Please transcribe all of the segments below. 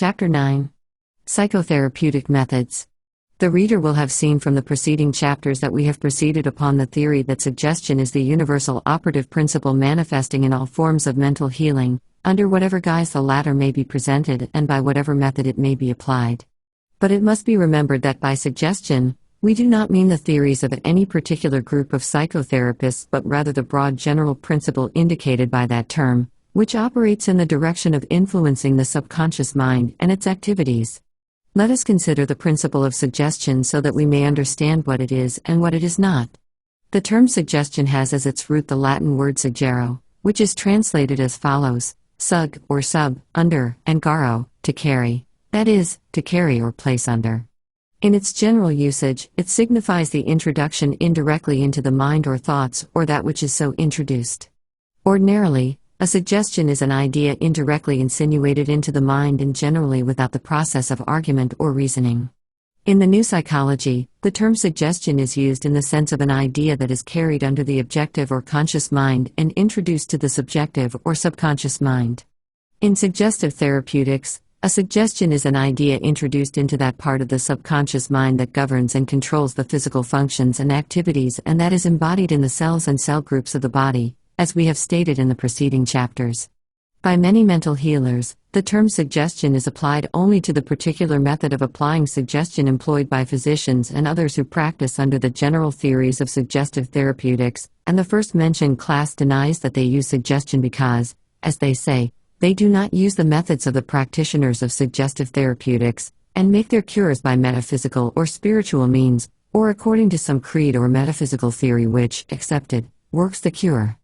Chapter 9. Psychotherapeutic Methods. The reader will have seen from the preceding chapters that we have proceeded upon the theory that suggestion is the universal operative principle manifesting in all forms of mental healing, under whatever guise the latter may be presented and by whatever method it may be applied. But it must be remembered that by suggestion, we do not mean the theories of any particular group of psychotherapists but rather the broad general principle indicated by that term, which operates in the direction of influencing the subconscious mind and its activities. Let us consider the principle of suggestion so that we may understand what it is and what it is not. The term suggestion has as its root the Latin word suggero, which is translated as follows: sug, or sub, under, and garo, to carry, that is, to carry or place under. In its general usage, it signifies the introduction indirectly into the mind or thoughts, or that which is so introduced. Ordinarily, a suggestion is an idea indirectly insinuated into the mind and generally without the process of argument or reasoning. In the new psychology, the term suggestion is used in the sense of an idea that is carried under the objective or conscious mind and introduced to the subjective or subconscious mind. In suggestive therapeutics, a suggestion is an idea introduced into that part of the subconscious mind that governs and controls the physical functions and activities and that is embodied in the cells and cell groups of the body, as we have stated in the preceding chapters. By many mental healers, the term suggestion is applied only to the particular method of applying suggestion employed by physicians and others who practice under the general theories of suggestive therapeutics, and the first mentioned class denies that they use suggestion because, as they say, they do not use the methods of the practitioners of suggestive therapeutics, and make their cures by metaphysical or spiritual means, or according to some creed or metaphysical theory which, accepted, works the cure.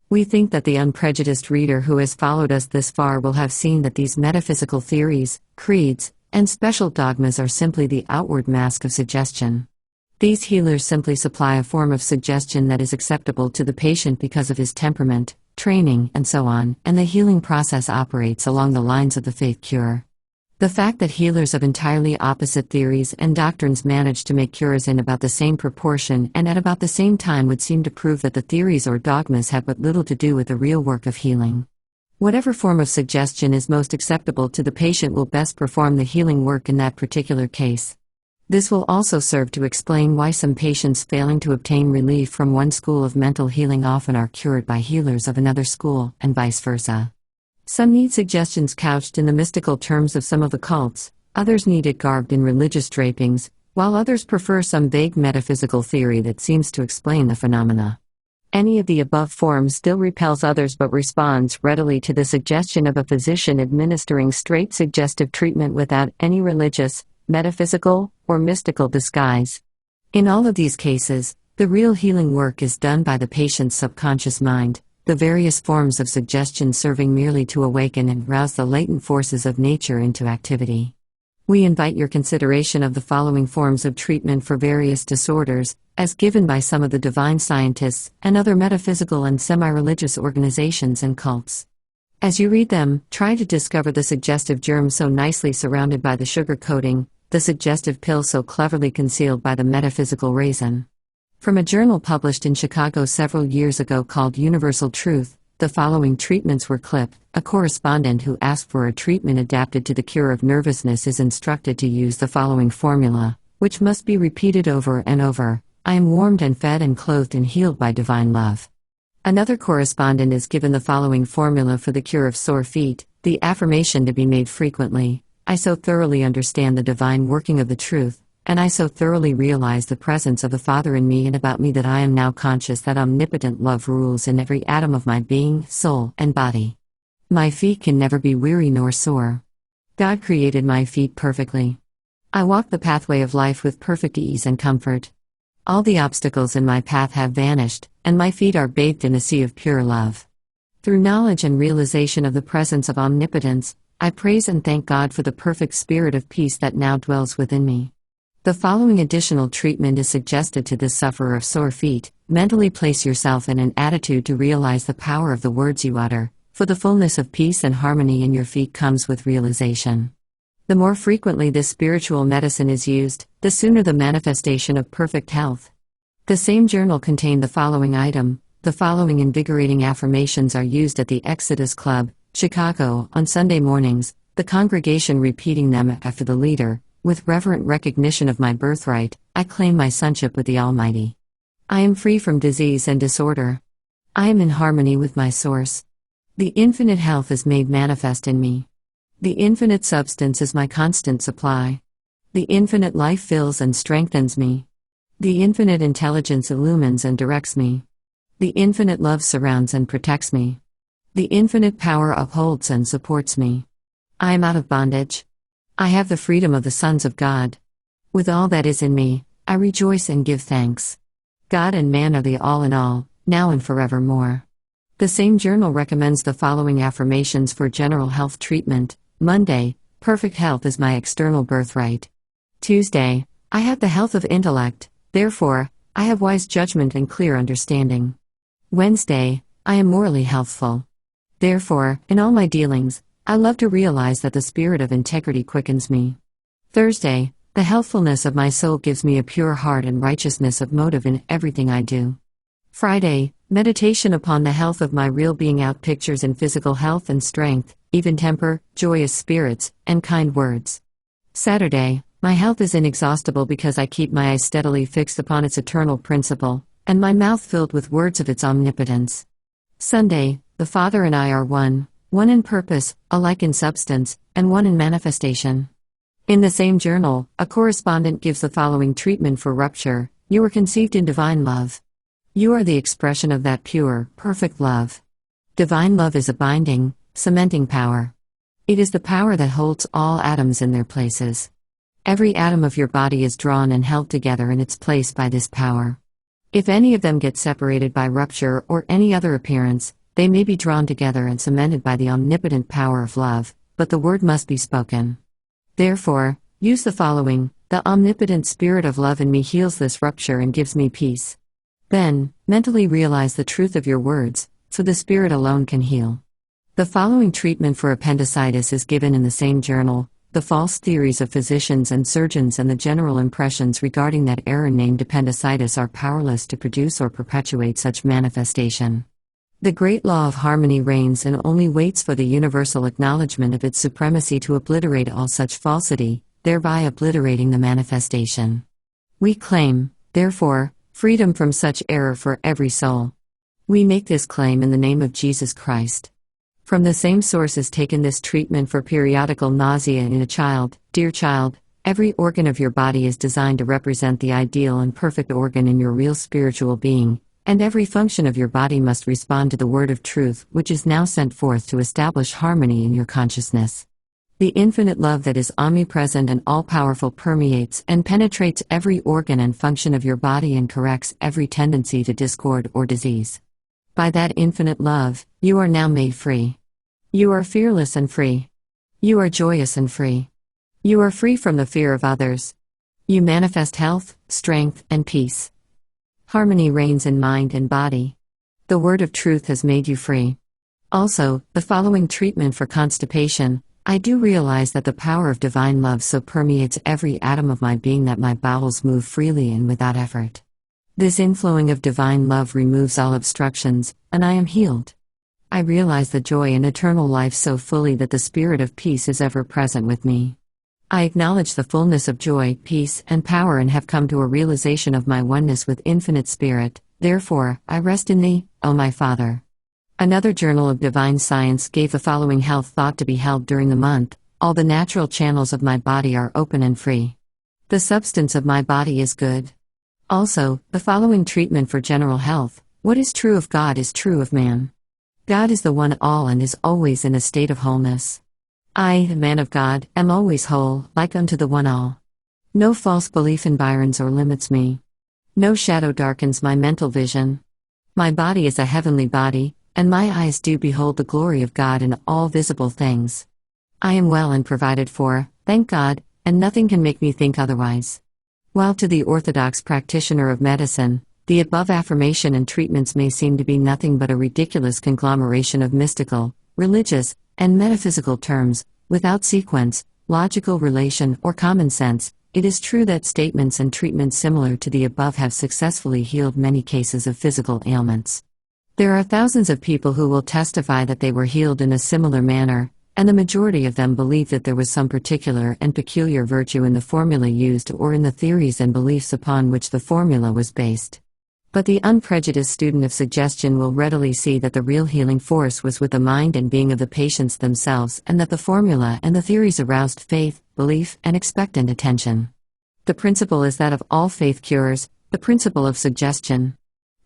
We think that the unprejudiced reader who has followed us this far will have seen that these metaphysical theories, creeds, and special dogmas are simply the outward mask of suggestion. These healers simply supply a form of suggestion that is acceptable to the patient because of his temperament, training, and so on, and the healing process operates along the lines of the faith cure. The fact that healers of entirely opposite theories and doctrines manage to make cures in about the same proportion and at about the same time would seem to prove that the theories or dogmas have but little to do with the real work of healing. Whatever form of suggestion is most acceptable to the patient will best perform the healing work in that particular case. This will also serve to explain why some patients failing to obtain relief from one school of mental healing often are cured by healers of another school, and vice versa. Some need suggestions couched in the mystical terms of some of the cults, others need it garbed in religious drapings, while others prefer some vague metaphysical theory that seems to explain the phenomena. Any of the above forms still repels others but responds readily to the suggestion of a physician administering straight suggestive treatment without any religious, metaphysical, or mystical disguise. In all of these cases, the real healing work is done by the patient's subconscious mind, the various forms of suggestion serving merely to awaken and rouse the latent forces of nature into activity. We invite your consideration of the following forms of treatment for various disorders, as given by some of the divine scientists and other metaphysical and semi-religious organizations and cults. As you read them, try to discover the suggestive germ so nicely surrounded by the sugar coating, the suggestive pill so cleverly concealed by the metaphysical raisin. From a journal published in Chicago several years ago called Universal Truth, the following treatments were clipped. A correspondent who asked for a treatment adapted to the cure of nervousness is instructed to use the following formula, which must be repeated over and over: I am warmed and fed and clothed and healed by divine love. Another correspondent is given the following formula for the cure of sore feet, the affirmation to be made frequently: I so thoroughly understand the divine working of the truth, and I so thoroughly realize the presence of the Father in me and about me that I am now conscious that omnipotent love rules in every atom of my being, soul, and body. My feet can never be weary nor sore. God created my feet perfectly. I walk the pathway of life with perfect ease and comfort. All the obstacles in my path have vanished, and my feet are bathed in a sea of pure love. Through knowledge and realization of the presence of omnipotence, I praise and thank God for the perfect spirit of peace that now dwells within me. The following additional treatment is suggested to this sufferer of sore feet: mentally place yourself in an attitude to realize the power of the words you utter, for the fullness of peace and harmony in your feet comes with realization. The more frequently this spiritual medicine is used, the sooner the manifestation of perfect health. The same journal contained the following item: the following invigorating affirmations are used at the Exodus Club, Chicago, on Sunday mornings, the congregation repeating them after the leader, with reverent recognition of my birthright, I claim my sonship with the Almighty. I am free from disease and disorder. I am in harmony with my source. The infinite health is made manifest in me. The infinite substance is my constant supply. The infinite life fills and strengthens me. The infinite intelligence illumines and directs me. The infinite love surrounds and protects me. The infinite power upholds and supports me. I am out of bondage. I have the freedom of the sons of God. With all that is in me, I rejoice and give thanks. God and man are the all in all, now and forevermore. The same journal recommends the following affirmations for general health treatment. Monday, perfect health is my external birthright. Tuesday, I have the health of intellect, therefore, I have wise judgment and clear understanding. Wednesday, I am morally healthful. Therefore, in all my dealings, I love to realize that the spirit of integrity quickens me. Thursday, the healthfulness of my soul gives me a pure heart and righteousness of motive in everything I do. Friday, meditation upon the health of my real being outpictures in physical health and strength, even temper, joyous spirits, and kind words. Saturday, my health is inexhaustible because I keep my eyes steadily fixed upon its eternal principle, and my mouth filled with words of its omnipotence. Sunday, the Father and I are one in purpose, alike in substance, and one in manifestation. In the same journal, a correspondent gives the following treatment for rupture: you were conceived in divine love. You are the expression of that pure, perfect love. Divine love is a binding, cementing power. It is the power that holds all atoms in their places. Every atom of your body is drawn and held together in its place by this power. If any of them get separated by rupture or any other appearance, they may be drawn together and cemented by the omnipotent power of love, but the word must be spoken. Therefore, use the following: the omnipotent spirit of love in me heals this rupture and gives me peace. Then, mentally realize the truth of your words, for the spirit alone can heal. The following treatment for appendicitis is given in the same journal: the false theories of physicians and surgeons and the general impressions regarding that error named appendicitis are powerless to produce or perpetuate such manifestation. The great law of harmony reigns and only waits for the universal acknowledgement of its supremacy to obliterate all such falsity, thereby obliterating the manifestation. We claim, therefore, freedom from such error for every soul. We make this claim in the name of Jesus Christ. From the same source is taken this treatment for periodical nausea in a child. Dear child, every organ of your body is designed to represent the ideal and perfect organ in your real spiritual being, and every function of your body must respond to the word of truth, which is now sent forth to establish harmony in your consciousness. The infinite love that is omnipresent and all-powerful permeates and penetrates every organ and function of your body and corrects every tendency to discord or disease. By that infinite love, you are now made free. You are fearless and free. You are joyous and free. You are free from the fear of others. You manifest health, strength, and peace. Harmony reigns in mind and body. The word of truth has made you free. Also, the following treatment for constipation: I do realize that the power of divine love so permeates every atom of my being that my bowels move freely and without effort. This inflowing of divine love removes all obstructions, and I am healed. I realize the joy in eternal life so fully that the spirit of peace is ever present with me. I acknowledge the fullness of joy, peace, and power and have come to a realization of my oneness with infinite spirit. Therefore, I rest in thee, O my Father. Another journal of divine science gave the following health thought to be held during the month: all the natural channels of my body are open and free. The substance of my body is good. Also, the following treatment for general health: what is true of God is true of man. God is the one all and is always in a state of wholeness. I, the man of God, am always whole, like unto the one all. No false belief environs or limits me. No shadow darkens my mental vision. My body is a heavenly body, and my eyes do behold the glory of God in all visible things. I am well and provided for, thank God, and nothing can make me think otherwise. While to the orthodox practitioner of medicine, the above affirmation and treatments may seem to be nothing but a ridiculous conglomeration of mystical, religious, and metaphysical terms, without sequence, logical relation, or common sense, it is true that statements and treatments similar to the above have successfully healed many cases of physical ailments. There are thousands of people who will testify that they were healed in a similar manner, and the majority of them believed that there was some particular and peculiar virtue in the formula used or in the theories and beliefs upon which the formula was based. But the unprejudiced student of suggestion will readily see that the real healing force was with the mind and being of the patients themselves, and that the formula and the theories aroused faith, belief, and expectant attention. The principle is that of all faith cures, the principle of suggestion.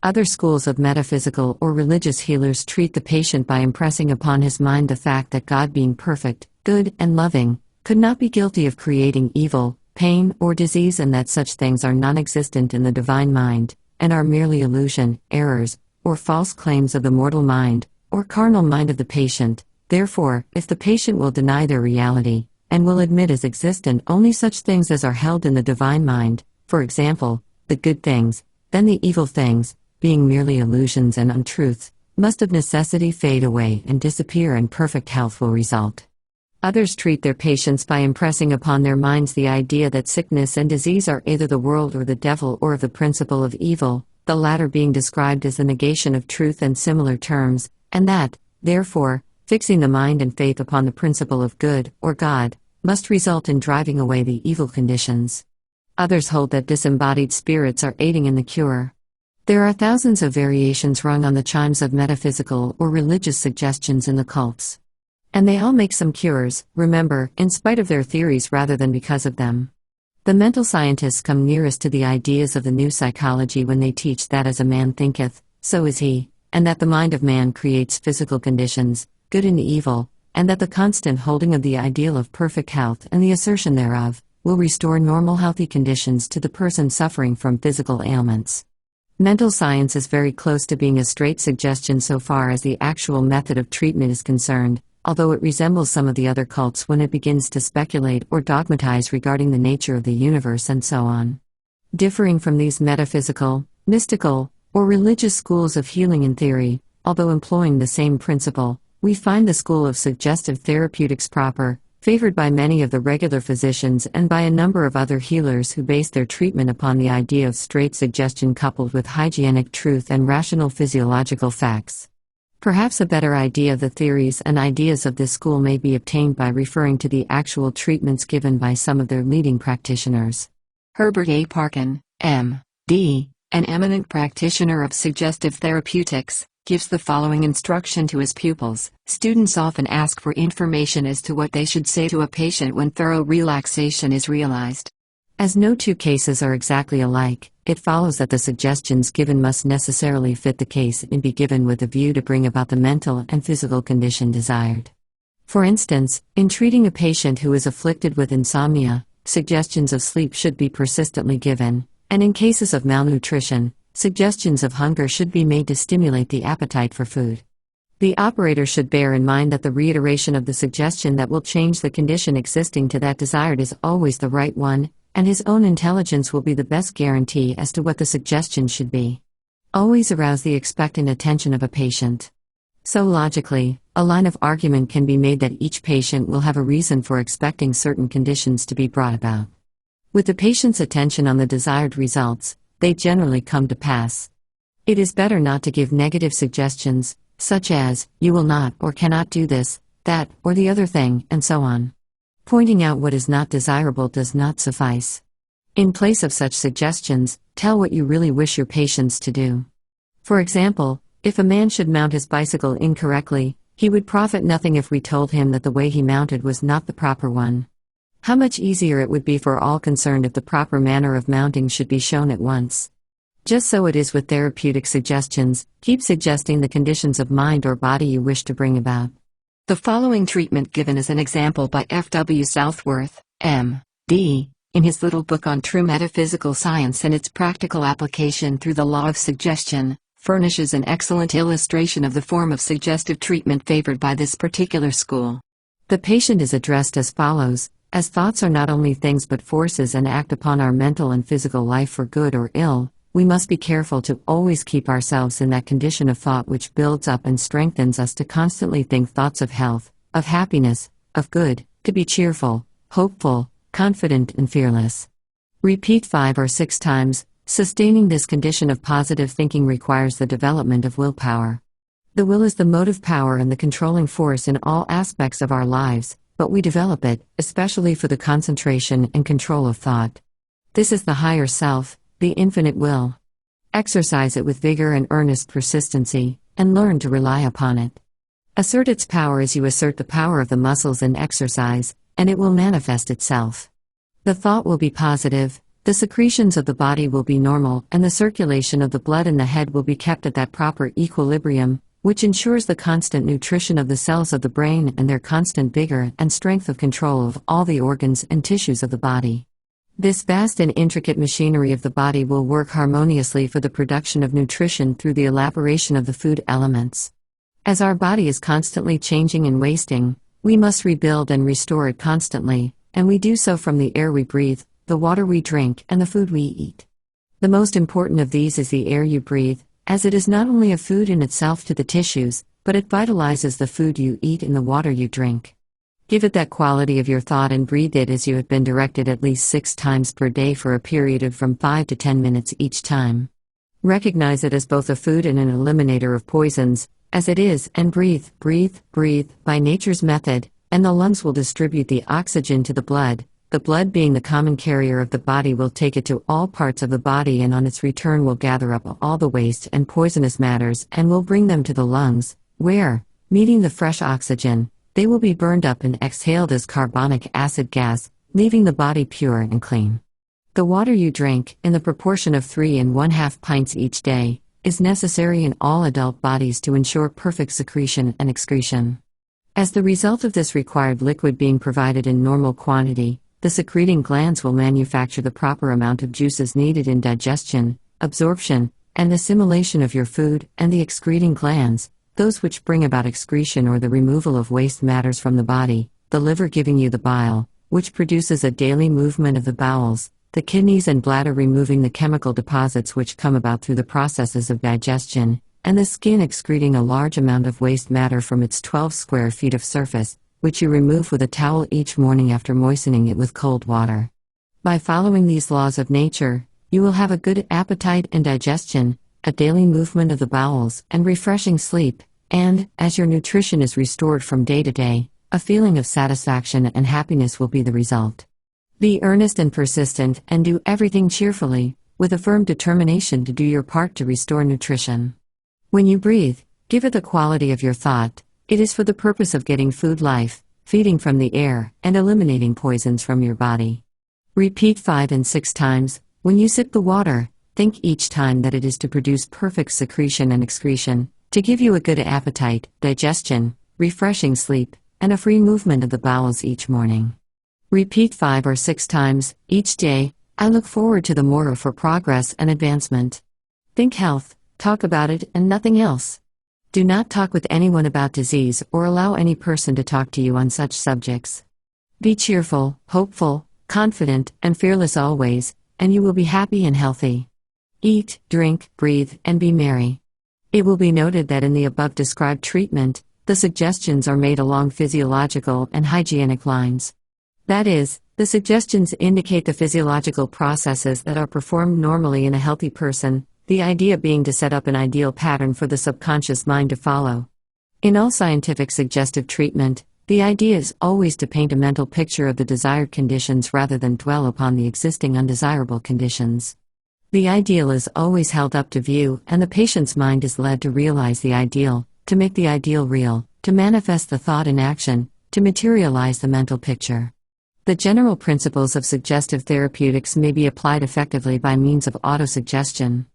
Other schools of metaphysical or religious healers treat the patient by impressing upon his mind the fact that God, being perfect, good, and loving, could not be guilty of creating evil, pain, or disease, and that such things are non-existent in the divine mind, and are merely illusion, errors, or false claims of the mortal mind, or carnal mind of the patient. Therefore, if the patient will deny their reality, and will admit as existent only such things as are held in the divine mind, for example, the good things, then the evil things, being merely illusions and untruths, must of necessity fade away and disappear, and perfect health will result. Others treat their patients by impressing upon their minds the idea that sickness and disease are either the world or the devil, or of the principle of evil, the latter being described as the negation of truth and similar terms, and that, therefore, fixing the mind and faith upon the principle of good, or God, must result in driving away the evil conditions. Others hold that disembodied spirits are aiding in the cure. There are thousands of variations rung on the chimes of metaphysical or religious suggestions in the cults. And they all make some cures, remember, in spite of their theories rather than because of them. The mental scientists come nearest to the ideas of the new psychology when they teach that as a man thinketh, so is he, and that the mind of man creates physical conditions, good and evil, and that the constant holding of the ideal of perfect health and the assertion thereof will restore normal healthy conditions to the person suffering from physical ailments. Mental science is very close to being a straight suggestion so far as the actual method of treatment is concerned, although it resembles some of the other cults when it begins to speculate or dogmatize regarding the nature of the universe and so on. Differing from these metaphysical, mystical, or religious schools of healing in theory, although employing the same principle, we find the school of suggestive therapeutics proper, favored by many of the regular physicians and by a number of other healers who base their treatment upon the idea of straight suggestion coupled with hygienic truth and rational physiological facts. Perhaps a better idea of the theories and ideas of this school may be obtained by referring to the actual treatments given by some of their leading practitioners. Herbert A. Parkin, M.D., an eminent practitioner of suggestive therapeutics, gives the following instruction to his pupils. Students often ask for information as to what they should say to a patient when thorough relaxation is realized. As no two cases are exactly alike, it follows that the suggestions given must necessarily fit the case and be given with a view to bring about the mental and physical condition desired. For instance, in treating a patient who is afflicted with insomnia, suggestions of sleep should be persistently given, and in cases of malnutrition, suggestions of hunger should be made to stimulate the appetite for food. The operator should bear in mind that the reiteration of the suggestion that will change the condition existing to that desired is always the right one, and his own intelligence will be the best guarantee as to what the suggestion should be. Always arouse the expectant attention of a patient. So logically, a line of argument can be made that each patient will have a reason for expecting certain conditions to be brought about. With the patient's attention on the desired results, they generally come to pass. It is better not to give negative suggestions, such as, you will not or cannot do this, that, or the other thing, and so on. Pointing out what is not desirable does not suffice. In place of such suggestions, tell what you really wish your patients to do. For example, if a man should mount his bicycle incorrectly, he would profit nothing if we told him that the way he mounted was not the proper one. How much easier it would be for all concerned if the proper manner of mounting should be shown at once. Just so it is with therapeutic suggestions, keep suggesting the conditions of mind or body you wish to bring about. The following treatment given is an example by F. W. Southworth, M.D., in his little book on true metaphysical science and its practical application through the law of suggestion, furnishes an excellent illustration of the form of suggestive treatment favored by this particular school. The patient is addressed as follows. As thoughts are not only things but forces and act upon our mental and physical life for good or ill, we must be careful to always keep ourselves in that condition of thought which builds up and strengthens us to constantly think thoughts of health, of happiness, of good, to be cheerful, hopeful, confident and fearless. Repeat 5 or 6 times. Sustaining this condition of positive thinking requires the development of willpower. The will is the motive power and the controlling force in all aspects of our lives, but we develop it, especially for the concentration and control of thought. This is the higher self, the infinite will. Exercise it with vigor and earnest persistency, and learn to rely upon it. Assert its power as you assert the power of the muscles in exercise, and it will manifest itself. The thought will be positive, the secretions of the body will be normal, and the circulation of the blood in the head will be kept at that proper equilibrium, which ensures the constant nutrition of the cells of the brain and their constant vigor and strength of control of all the organs and tissues of the body. This vast and intricate machinery of the body will work harmoniously for the production of nutrition through the elaboration of the food elements. As our body is constantly changing and wasting, we must rebuild and restore it constantly, and we do so from the air we breathe, the water we drink, and the food we eat. The most important of these is the air you breathe, as it is not only a food in itself to the tissues, but it vitalizes the food you eat and the water you drink. Give it that quality of your thought and breathe it as you have been directed at least 6 times per day for a period of from 5 to 10 minutes each time. Recognize it as both a food and an eliminator of poisons, as it is, and breathe, breathe, breathe, by nature's method, and the lungs will distribute the oxygen to the blood. The blood, being the common carrier of the body, will take it to all parts of the body, and on its return will gather up all the waste and poisonous matters and will bring them to the lungs, where, meeting the fresh oxygen, they will be burned up and exhaled as carbonic acid gas, leaving the body pure and clean. The water you drink, in the proportion of 3 1/2 pints each day, is necessary in all adult bodies to ensure perfect secretion and excretion. As the result of this required liquid being provided in normal quantity, the secreting glands will manufacture the proper amount of juices needed in digestion, absorption, and assimilation of your food, and the excreting glands, those which bring about excretion or the removal of waste matters from the body, the liver giving you the bile, which produces a daily movement of the bowels, the kidneys and bladder removing the chemical deposits which come about through the processes of digestion, and the skin excreting a large amount of waste matter from its 12 square feet of surface, which you remove with a towel each morning after moistening it with cold water. By following these laws of nature, you will have a good appetite and digestion, a daily movement of the bowels, and refreshing sleep, and, as your nutrition is restored from day to day, a feeling of satisfaction and happiness will be the result. Be earnest and persistent, and do everything cheerfully, with a firm determination to do your part to restore nutrition. When you breathe, give it the quality of your thought. It is for the purpose of getting food life, feeding from the air, and eliminating poisons from your body. Repeat 5 and 6 times. When you sip the water, think each time that it is to produce perfect secretion and excretion, to give you a good appetite, digestion, refreshing sleep, and a free movement of the bowels each morning. Repeat 5 or 6 times, each day. I look forward to the morrow for progress and advancement. Think health, talk about it and nothing else. Do not talk with anyone about disease or allow any person to talk to you on such subjects. Be cheerful, hopeful, confident, and fearless always, and you will be happy and healthy. Eat, drink, breathe, and be merry. It will be noted that in the above described treatment, the suggestions are made along physiological and hygienic lines. That is, the suggestions indicate the physiological processes that are performed normally in a healthy person, the idea being to set up an ideal pattern for the subconscious mind to follow. In all scientific suggestive treatment, the idea is always to paint a mental picture of the desired conditions rather than dwell upon the existing undesirable conditions. The ideal is always held up to view, and the patient's mind is led to realize the ideal, to make the ideal real, to manifest the thought in action, to materialize the mental picture. The general principles of suggestive therapeutics may be applied effectively by means of autosuggestion.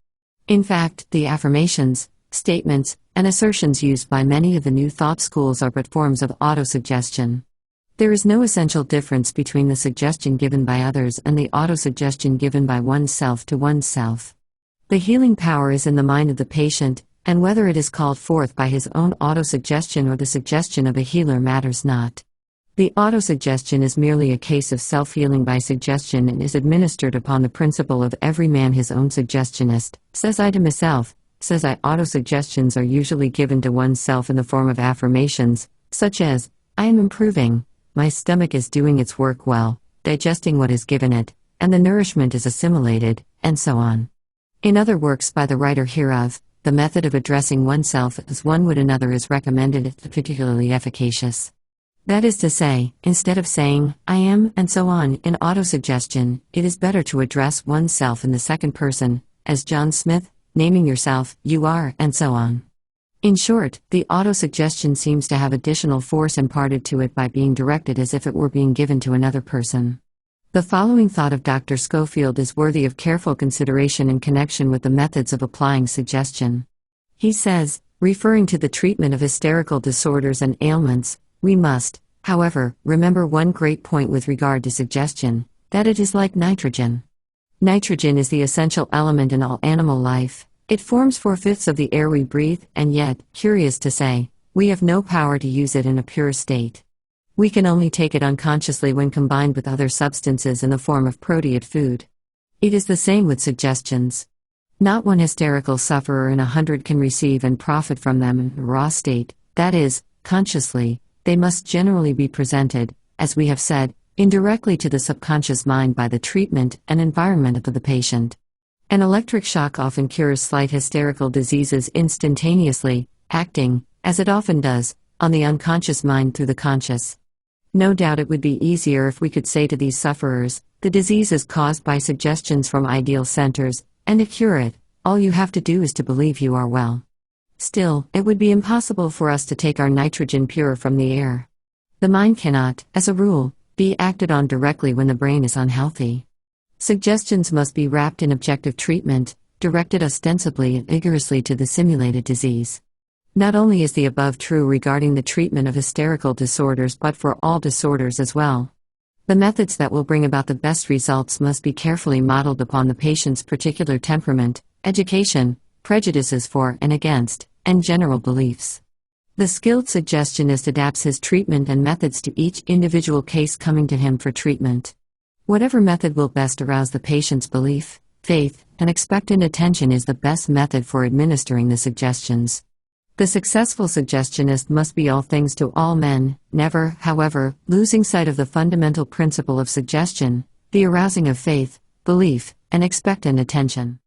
In fact, the affirmations, statements, and assertions used by many of the new thought schools are but forms of autosuggestion. There is no essential difference between the suggestion given by others and the autosuggestion given by oneself to oneself. The healing power is in the mind of the patient, and whether it is called forth by his own autosuggestion or the suggestion of a healer matters not. The autosuggestion is merely a case of self-healing by suggestion and is administered upon the principle of every man his own suggestionist. Says I to myself, says I. Autosuggestions are usually given to oneself in the form of affirmations, such as, I am improving, my stomach is doing its work well, digesting what is given it, and the nourishment is assimilated, and so on. In other works by the writer hereof, the method of addressing oneself as one would another is recommended if particularly efficacious. That is to say, instead of saying, I am, and so on, in autosuggestion, it is better to address oneself in the second person, as John Smith, naming yourself, you are, and so on. In short, the autosuggestion seems to have additional force imparted to it by being directed as if it were being given to another person. The following thought of Dr. Schofield is worthy of careful consideration in connection with the methods of applying suggestion. He says, referring to the treatment of hysterical disorders and ailments, we must, however, remember one great point with regard to suggestion, that it is like nitrogen. Nitrogen is the essential element in all animal life. It forms 4/5 of the air we breathe, and yet, curious to say, we have no power to use it in a pure state. We can only take it unconsciously when combined with other substances in the form of proteid food. It is the same with suggestions. Not one hysterical sufferer in 100 can receive and profit from them in a raw state, that is, consciously. They must generally be presented, as we have said, indirectly to the subconscious mind by the treatment and environment of the patient. An electric shock often cures slight hysterical diseases instantaneously, acting, as it often does, on the unconscious mind through the conscious. No doubt it would be easier if we could say to these sufferers, the disease is caused by suggestions from ideal centers, and to cure it, all you have to do is to believe you are well. Still, it would be impossible for us to take our nitrogen pure from the air. The mind cannot, as a rule, be acted on directly when the brain is unhealthy. Suggestions must be wrapped in objective treatment, directed ostensibly and vigorously to the simulated disease. Not only is the above true regarding the treatment of hysterical disorders but for all disorders as well. The methods that will bring about the best results must be carefully modeled upon the patient's particular temperament, education, prejudices for and against, and general beliefs. The skilled suggestionist adapts his treatment and methods to each individual case coming to him for treatment. Whatever method will best arouse the patient's belief, faith, and expectant attention is the best method for administering the suggestions. The successful suggestionist must be all things to all men, never, however, losing sight of the fundamental principle of suggestion, the arousing of faith, belief, and expectant attention.